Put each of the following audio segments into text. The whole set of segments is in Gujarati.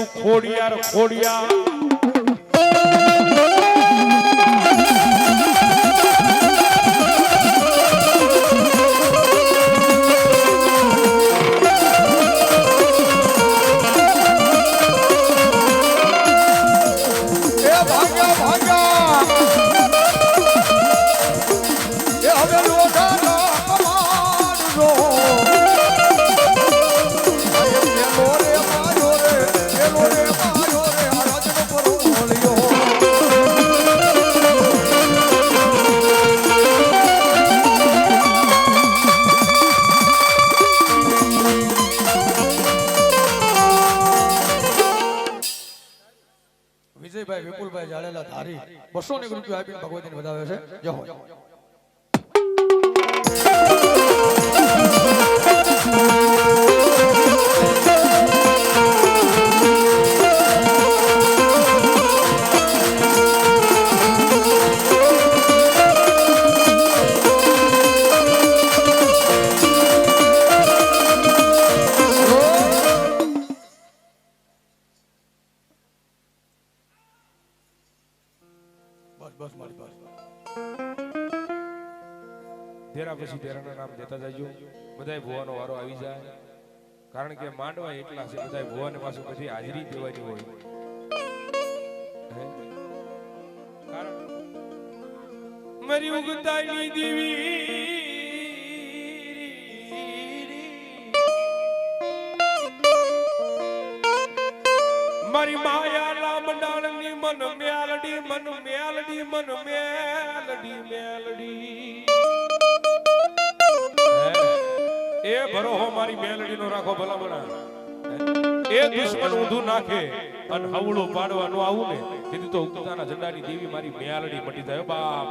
તું ખોડિયાર ખોડિયાર વિજયભાઈ વિપુલભાઈ જાડેલા ધારી 200 રૂપિયા આપીને ભગવતીને વધાવે છે. જય હો. બસ મારી બસ તેરા પછી તેરાના નામ દેતા જજો. બધાય ભુવાનો વારો આવી જાય, કારણ કે માંડવા એટલા છે. બધાય ભુવાને પાછું પછી હાજરી દેવાની હોય. કારણ મારી ઉગતાની દેવી મારી માયા લાંબડાળની મન મેલડી મન મેલડી મન મેલડી મેલડી એ ભરોહો મારી મેલડી નો રાખો ભલામણા. એ દુશ્મન ઊંધું નાખે અને હવળું પાડવાનું આવું ને કીધું તો ઉગતાના ઝંડાની દેવી મારી મેલડી મટી જાય બાપ.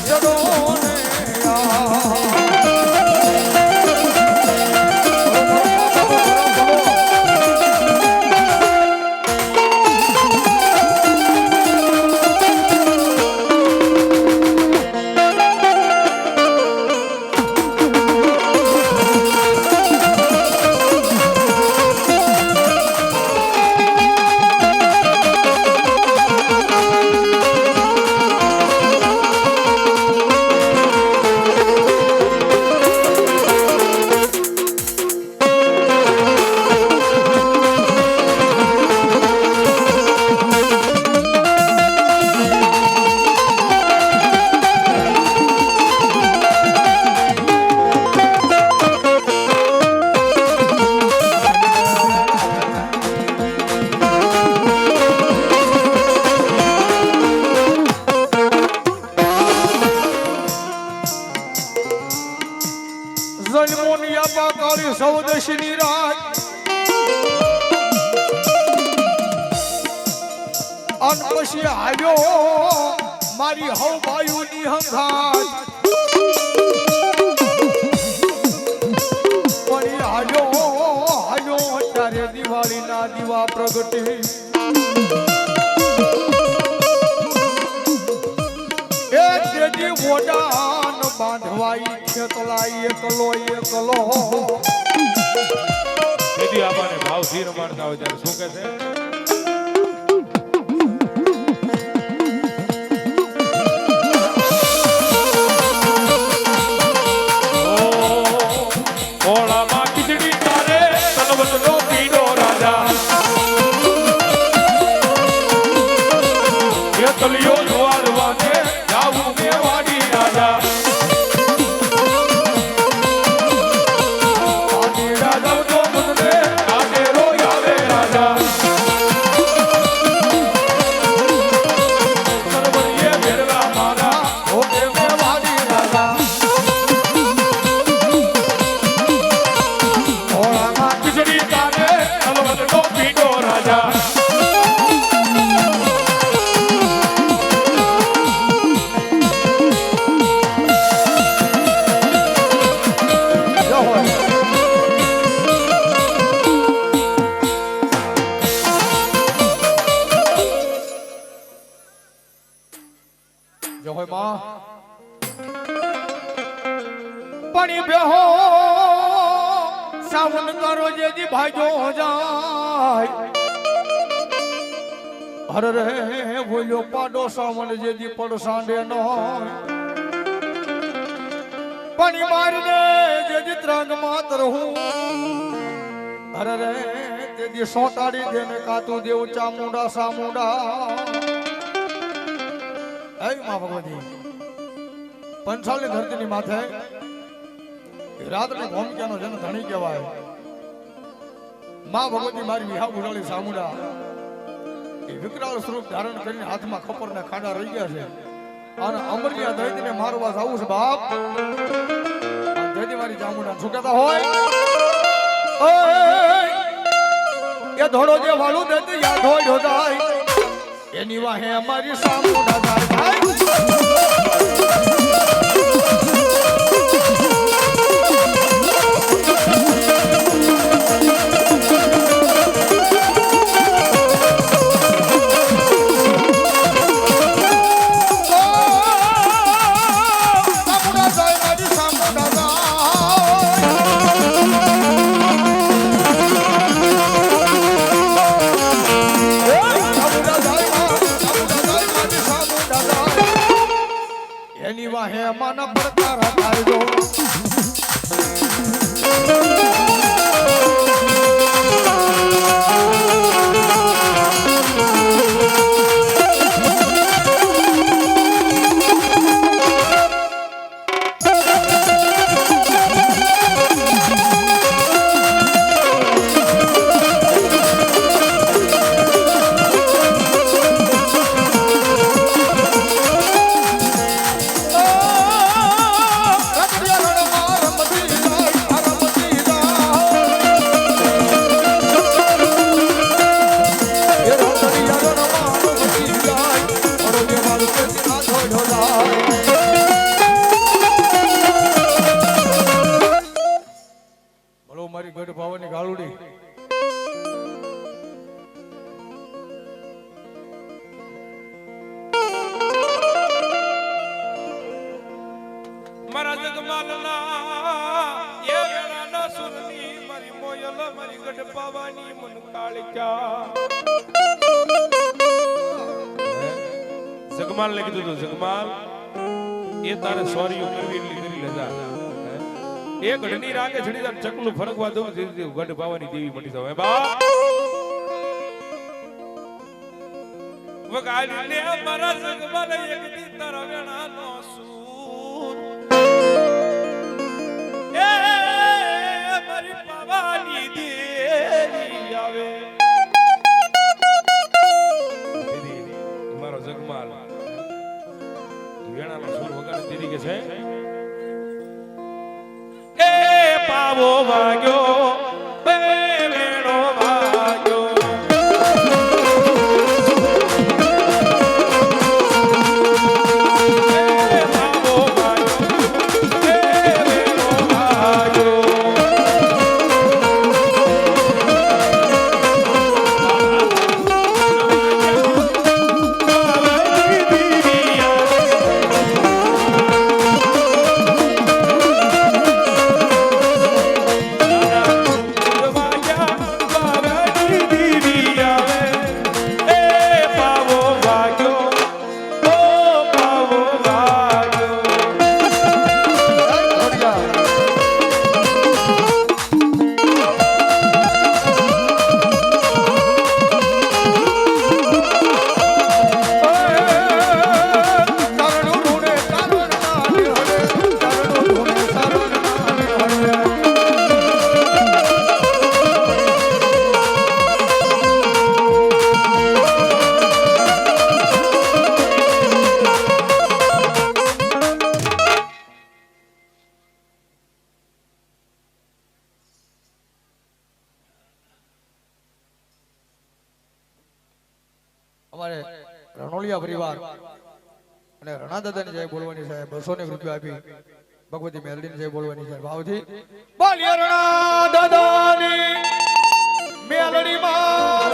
બેસડો ને સૌદશની રાત અન પછી આવ્યો મારી હવ બાયુની હંગાત પણ આવ્યો ત્યારે દિવાળીના દીવા પ્રગટી એક જેજી મોડાન બાંધવાઈ ખેતલાઈ એકલો દીદી આપાને ભાવથી રમાડતા હોય ત્યારે શું કહે છે ઓળામાં ખીચડી તારે તનવતનો પીડો રાજા એ તલિયો દ્વારવાને જાવું મેવાડી રાજા પાણી બેહો સાવન કરો જેથી ભાજો જાય હર રે બોલ્યો પાડો સાવન જેથી પડસાંડે નો પાણી મારીને જેથી ત્રાગ માત્ર હું હર રે તેથી સોટાડી દેને કાતું દેવ ચામુંડા સામુંડા એ મા ભગવતી પંચાલની ધરતીની માથે રાતની ભૂમિકાનો જન ધણી કહેવાય માં ભગવતી મારી વિહા બુરાળી સામુડા એ વિકરાળ સ્વરૂપ ધારણ કરીને હાથમાં ખપરના ખાડા રહી ગયા છે અને અમરિયા દૈત્યને મારવા જાવું છે બાપ દૈત્ય મારી ચામુંડા શું કહેતા હોય એ ધોળો જે વાળું દૈત્ય યા ધોળ્યો જાય એની વાહે અમારી સામુંડા જાય ભાઈ હે માના પડકાર થાય જો જગમાલના એ વેળાના સુરની મારી મોયલ મારી ગઢ પાવાની મન કાળિકા જગમાલ ને કીધું તો જગમાલ એ તારે સોરીઓ કરવી એટલી કરી લેજા એ ગઢની રાગે છડી જાય ચકલું ફરકવા દો ગઢ પાવાની દેવી મટી જાવ બા વગાડી લે મારા જગમાલ એક દી તારા વેણાનો સૂર એ મારી પાવાની દેવી આવે દીદી મારો જગમાલ વેણાનો સૂર વગાડી દીદી કે છે એ પાવો વાગ્યો બે વેણો વાગ્યો અમારે રણોલિયા પરિવાર અને રણા દાદાની જય બોલવાની છે 200 રૂપિયા આપી ભગવતી મેલડીની જય બોલવાની છે ભાવથી બોલિયા રણા દાદાની મેલડી માં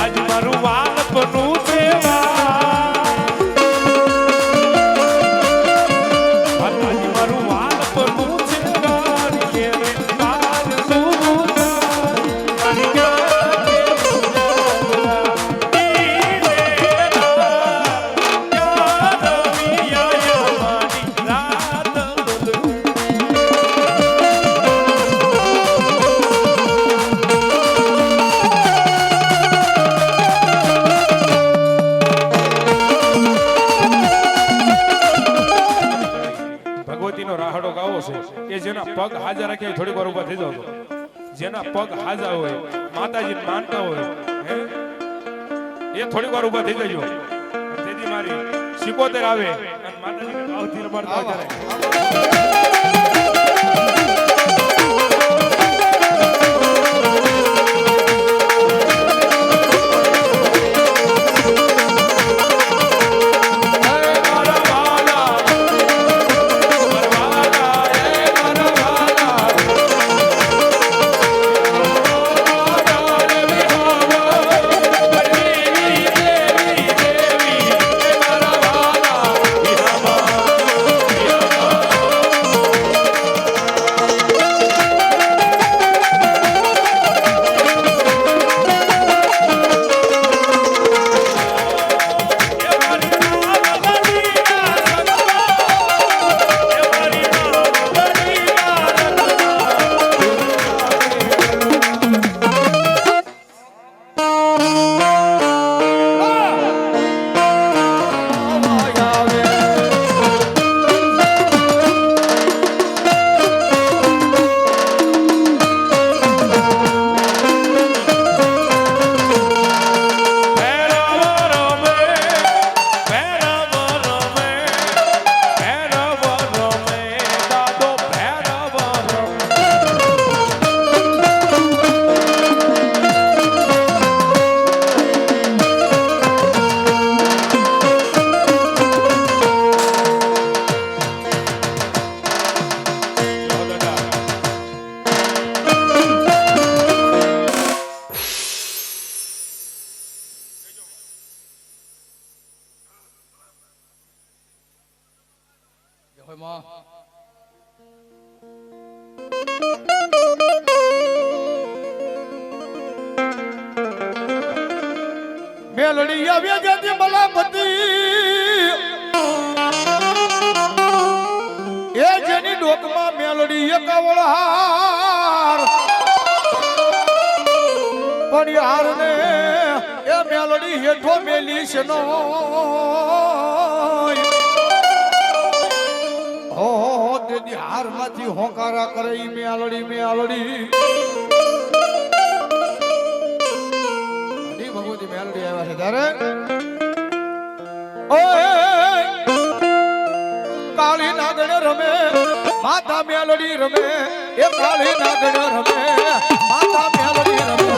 આજ મારું વાલપનું દેવા આજ મારું વાલપનું કે જેના પગ હાજર રાખે થોડીક વાર ઉભા થઈ જાવ તો જેના પગ હાજર હોય માતાજીને માનતા હોય એ થોડીક વાર ઉભા થઈ જજો તેથી મારી 77 આવે અને માતાજીને ભાવથી રમાડતા કરે મેલડી આવ્યા જ્યાંથી મલાપતી એ જેની ડોકમાં મેલડી એકાવળ હાર પણ યાર ને એ મેલડી હેઠો મેલી છે નો હો તેની હારમાંથી હોંકારા કરે ઈ મેલડી ભગવતી મેલડી આવ્યા છે ત્યારે ઓય કાળી નાગણ રમે માતા મેલડી રમે એ કાળી નાગણ રમે માતા મેલડી રમે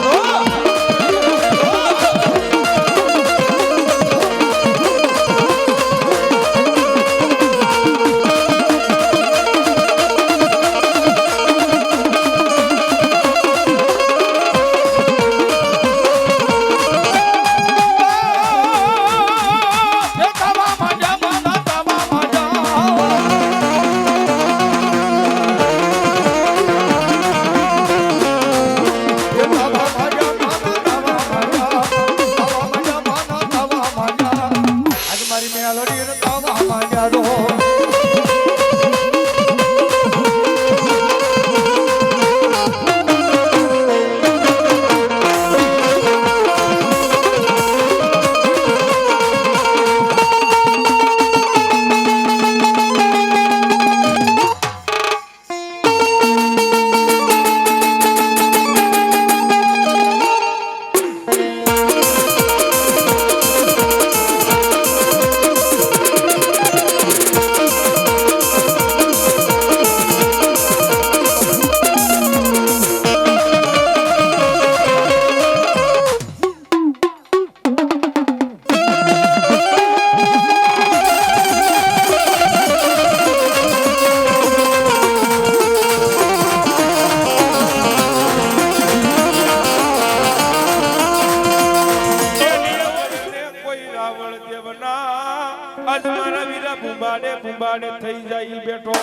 આજ મારા વીરા બુંબાડે થઈ જાય બેઠો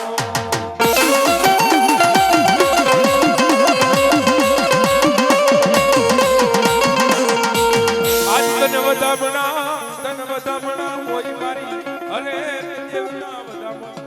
આજ તને વધામણા કોઈ મારી અને દેવના વધામણા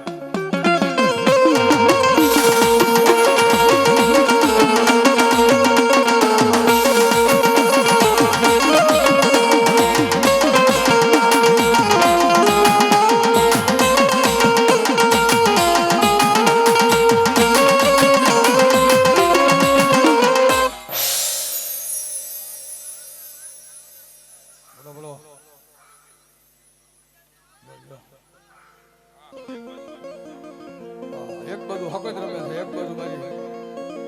એક બાજુ હકત રમે છે એક બાજુ મારી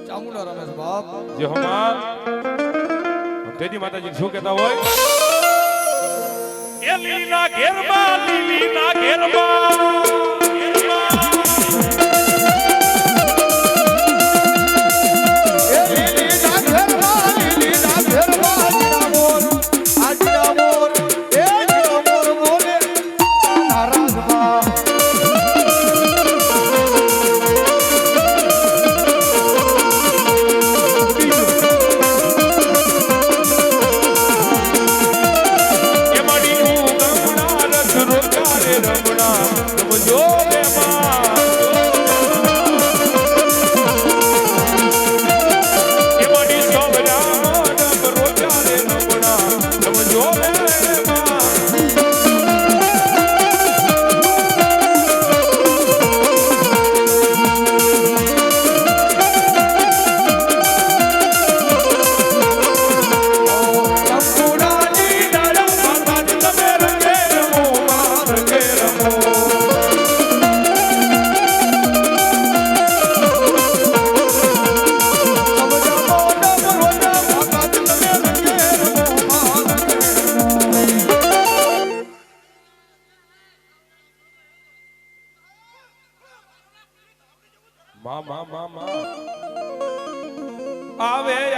ચામુંડા રમે છે બાપ જે હમા તેજી માતાજી શું કહેતા હોય એ લીલીના ઘેરમાં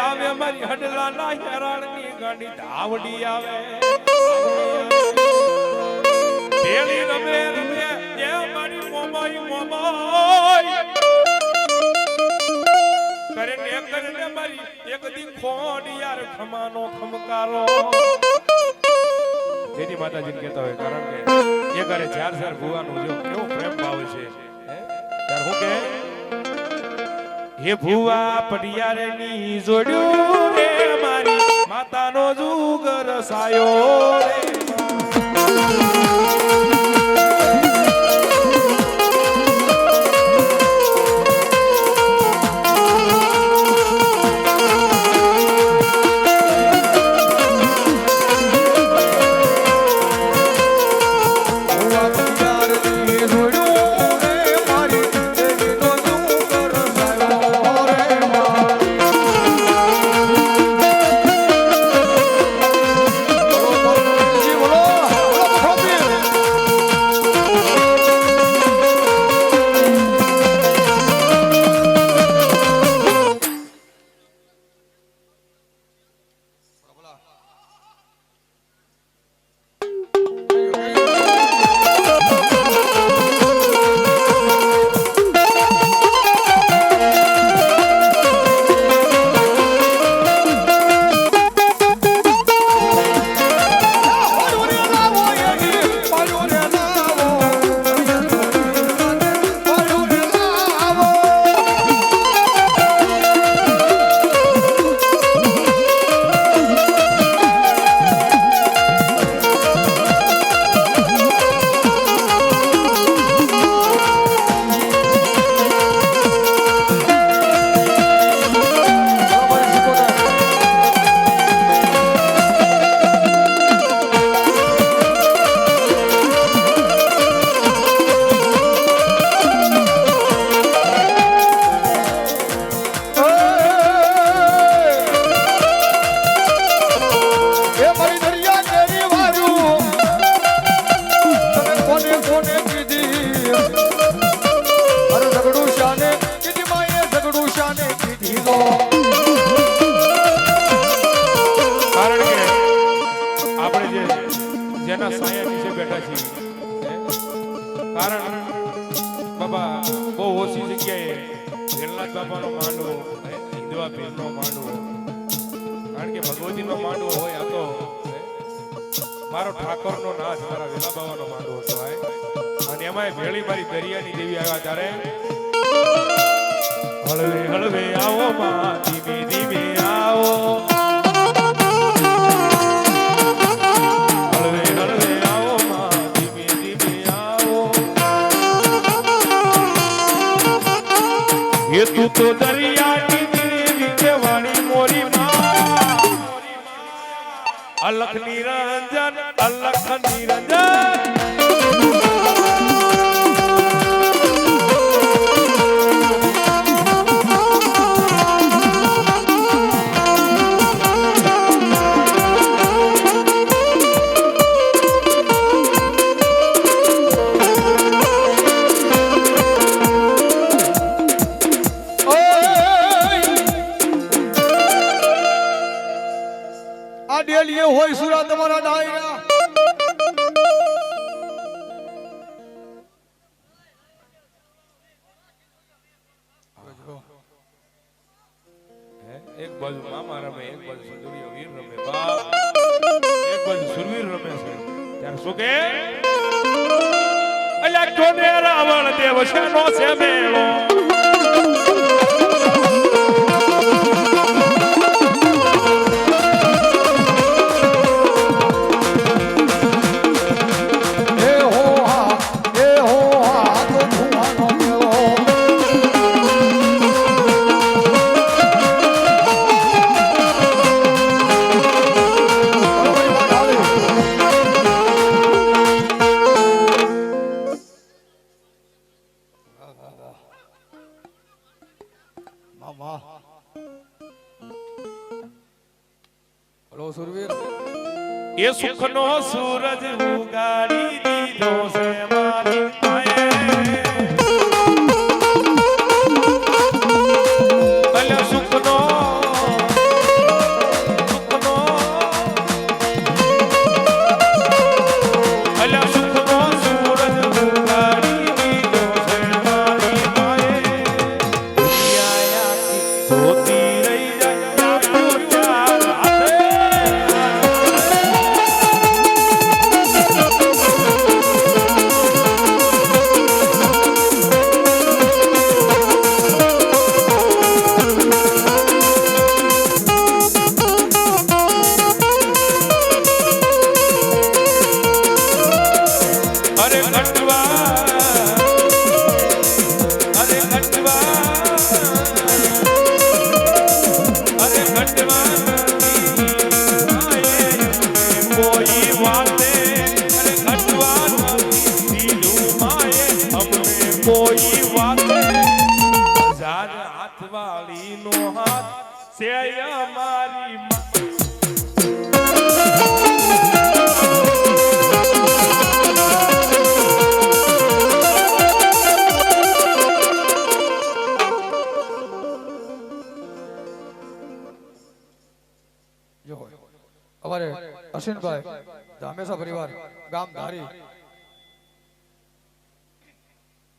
આવે મારી હડલા ના હેરાણની ગાડી ધાવડી આવે પેલી રમે એ મારી મોમાઈ એક દી ખોડિયાર ખમાનો ખમકારો જેની માતાજીને કહેતા હોય કારણ કે એ ઘરે ચાર ચાર ભુવાનું જો કેવો પ્રેમ ભાવ છે ત્યારે હું કે હે ભુવા પડિયારની જોડ્યું રે મારી માતાનો જુગર સાયો રે જેના સાયા નીચે બેઠા છીએ કારણ બાબા બહુ ઓછી જગ્યાએ ભેલનાથ બાપાનો માંડવો હિન્દવા પીરનો માંડવો કારણ કે ભગવતીનો માંડવો હોય આ તો મારો ઠાકોરનો નાચ મારા વેલા બાવાનો માંડવો હતો અને એમાંય ભેળી મારી દરિયાની દેવી આવ્યા ત્યારે હળવે હળવે આવો માં ધીમે ધીમે આવો ये तू तो दरिया की देवी के वाणी मोरी माँ अलख निरंजन अलख निरंजन ડેલીએ હોય સુરા તમારા ડાયરા એક બાજુ મામા રમે એક બાજુ સુંદરીયો વીર રમે બાપ એક બાજુ સુરવીર રમે છે ત્યારે શું કે અલ્યા કોને રાવણ દેવ છે નો છે મેળો ये सुखनो सूरज उगाड़ी दीदो से मारी पाए अल्लाह सुखनो अल्लाह सुखनो सूरज उगाड़ी दीदो से मारी पाए दुनिया की होती रही जाए હાથ વાળીનો હાથ છે અમારી જો અમારે અશ્વિનભાઈ ધામેસા પરિવાર ગામ ધારી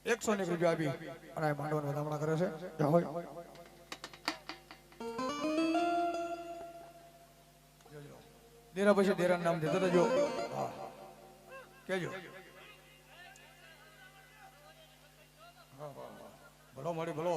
100 રૂપિયા આપી અને આ માંડવાની વધામણા કરે છે જય હોય દેરા પછી દેરા નામ દેતો રહેજો હા કેજો ભલો મળી ભલો